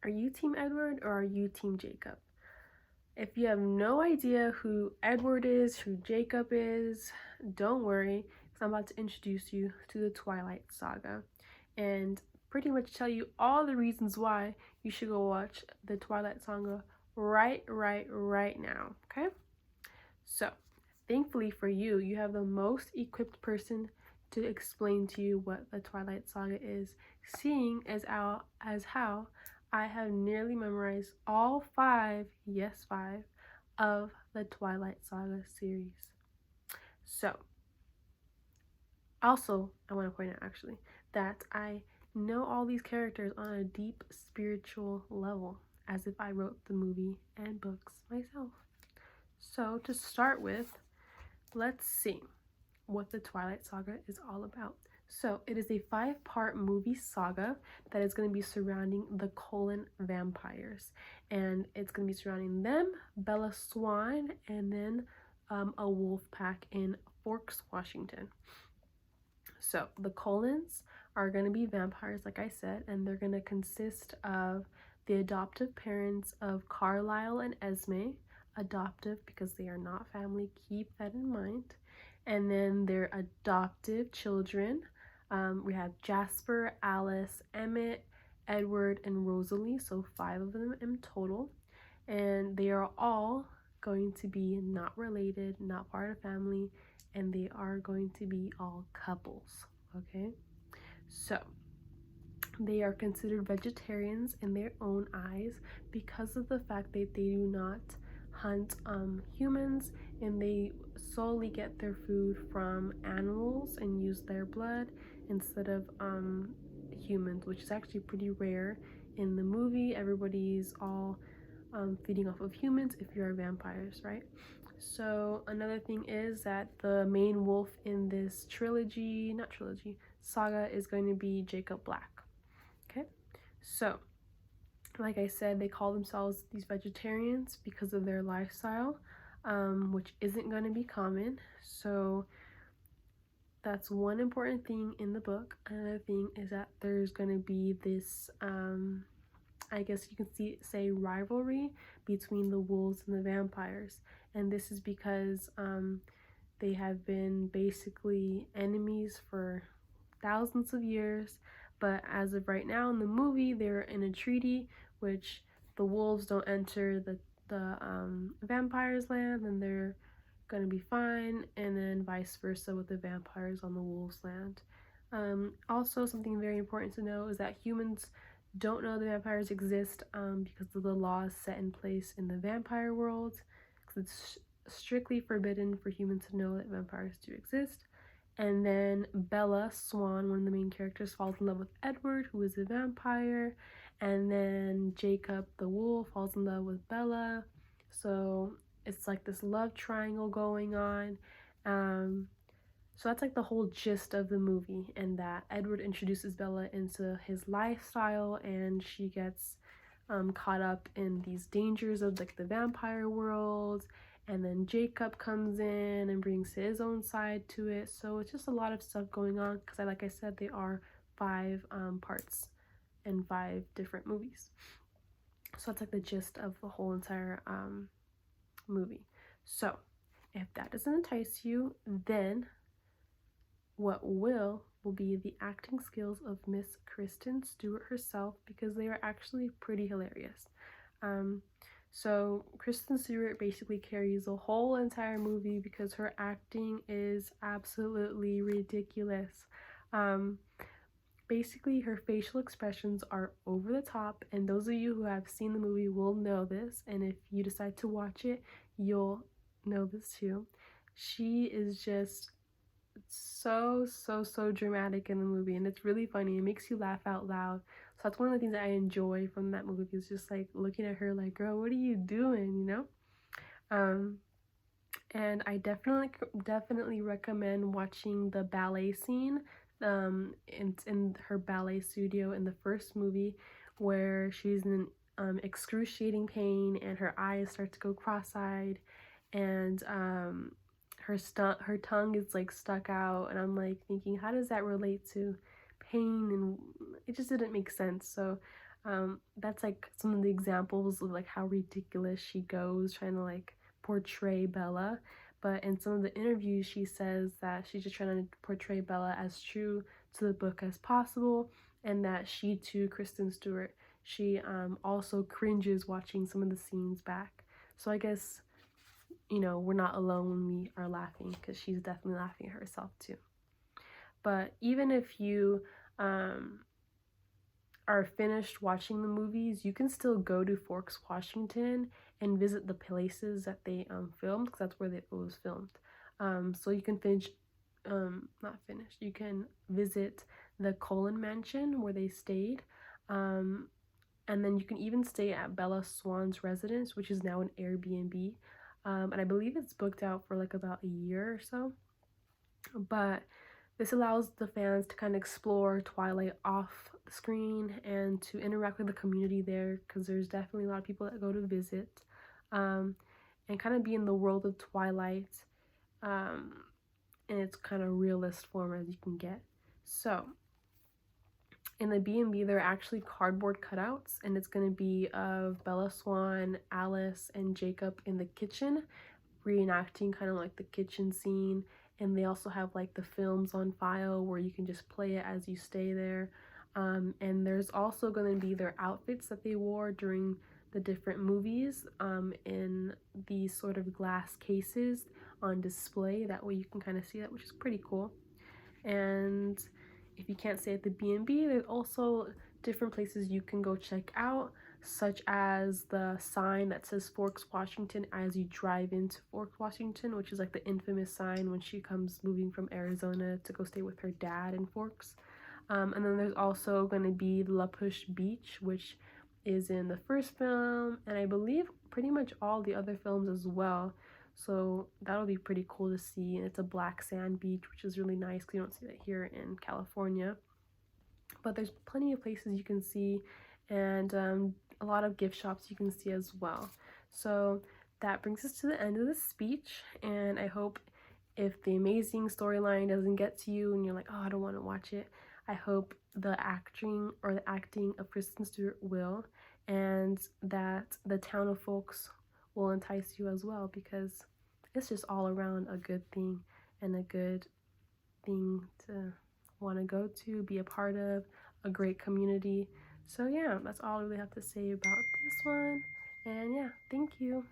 Are you Team Edward or are you Team Jacob? If you have no idea who Edward is, who Jacob is, don't worry, because I'm about to introduce you to the Twilight Saga and pretty much tell you all the reasons why you should go watch the Twilight Saga right now, okay? So, thankfully for you, you have the most equipped person to explain to you what the Twilight Saga is, seeing as how I have nearly memorized all five, yes, five, of the Twilight Saga series. So, also, I want to point out actually that I know all these characters on a deep spiritual level, as if I wrote the movie and books myself. So, to start with, let's see what the Twilight Saga is all about. So, it is a 5-part movie saga that is going to be surrounding the Cullen vampires. And it's going to be surrounding them, Bella Swan, and then a wolf pack in Forks, Washington. So, the Cullens are going to be vampires, like I said, and they're going to consist of the adoptive parents of Carlisle and Esme. Adoptive because they are not family, keep that in mind. And then their adoptive children. We have Jasper, Alice, Emmett, Edward, and Rosalie, so 5 of them in total. And they are all going to be not related, not part of family, and they are going to be all couples, okay? So, they are considered vegetarians in their own eyes because of the fact that they do not hunt humans, and they solely get their food from animals and use their blood instead of humans, which is actually pretty rare in the movie. Everybody's all feeding off of humans if you're vampires, right? So another thing is that the main wolf in this saga is going to be Jacob Black. Okay, so like I said, they call themselves these vegetarians because of their lifestyle, which isn't going to be common. So that's one important thing in the book. Another thing is that there's going to be this, I guess you can say rivalry between the wolves and the vampires. And this is because they have been basically enemies for thousands of years. But as of right now in the movie, they're in a treaty which the wolves don't enter the vampires' land, and they're gonna be fine, and then vice versa with the vampires on the wolves' land. Also, something very important to know is that humans don't know the vampires exist because of the laws set in place in the vampire world. Because it's strictly forbidden for humans to know that vampires do exist. And then Bella Swan, one of the main characters, falls in love with Edward, who is a vampire. And then Jacob the wolf falls in love with Bella. So it's like this love triangle going on. So that's like the whole gist of the movie, and that Edward introduces Bella into his lifestyle, and she gets caught up in these dangers of like the vampire world. And then Jacob comes in and brings his own side to it. So it's just a lot of stuff going on because, like I said, they are 5 parts and 5 different movies. So that's like the gist of the whole entire movie. So if that doesn't entice you, then what will be the acting skills of Miss Kristen Stewart herself, because they are actually pretty hilarious. So Kristen Stewart basically carries the whole entire movie because her acting is absolutely ridiculous. Basically, her facial expressions are over the top, and those of you who have seen the movie will know this, and if you decide to watch it, you'll know this too. She is just so dramatic in the movie, and it's really funny. It makes you laugh out loud. So that's one of the things that I enjoy from that movie, is just like looking at her like, girl, what are you doing, you know? And I definitely recommend watching the ballet scene in her ballet studio in the first movie, where she's in excruciating pain and her eyes start to go cross-eyed, and her tongue is like stuck out, and I'm like thinking, how does that relate to pain? And it just didn't make sense. So That's like some of the examples of like how ridiculous she goes trying to like portray Bella. But in some of the interviews, she says that she's just trying to portray Bella as true to the book as possible, and that she too, Kristen Stewart, she also cringes watching some of the scenes back. So I guess, you know, we're not alone when we are laughing, because she's definitely laughing at herself too. But even if you um, are finished watching the movies, you can still go to Forks, Washington and visit the places that they filmed, because that's where it was filmed. So you can not finish, you can visit the Cullen Mansion where they stayed. And then you can even stay at Bella Swan's residence, which is now an Airbnb. And I believe it's booked out for like about a year or so. But this allows the fans to kind of explore Twilight off the screen and to interact with the community there, because there's definitely a lot of people that go to visit, and kind of be in the world of Twilight um, in its kind of realist form as you can get. So in the B&B, there are actually cardboard cutouts, and it's going to be of Bella Swan, Alice, and Jacob in the kitchen, reenacting kind of like the kitchen scene. And they also have like the films on file where you can just play it as you stay there. And there's also going to be their outfits that they wore during the different movies in these sort of glass cases on display. That way you can kind of see that, which is pretty cool. And if you can't stay at the B&B, there's also different places you can go check out, such as the sign that says Forks, Washington as you drive into Forks, Washington, which is like the infamous sign when she comes moving from Arizona to go stay with her dad in Forks. And then there's also going to be La Push Beach, which is in the first film, and I believe pretty much all the other films as well. So that'll be pretty cool to see. And it's a black sand beach, which is really nice because you don't see that here in California. But there's plenty of places you can see, and a lot of gift shops you can see as well. So that brings us to the end of the speech, and I hope if the amazing storyline doesn't get to you and you're like, oh, I don't want to watch it, I hope the acting of Kristen Stewart will, and that the town of Folks will entice you as well, because it's just all around a good thing and a good thing to want to go to, be a part of, a great community. So yeah, that's all I really have to say about this one. And yeah, thank you.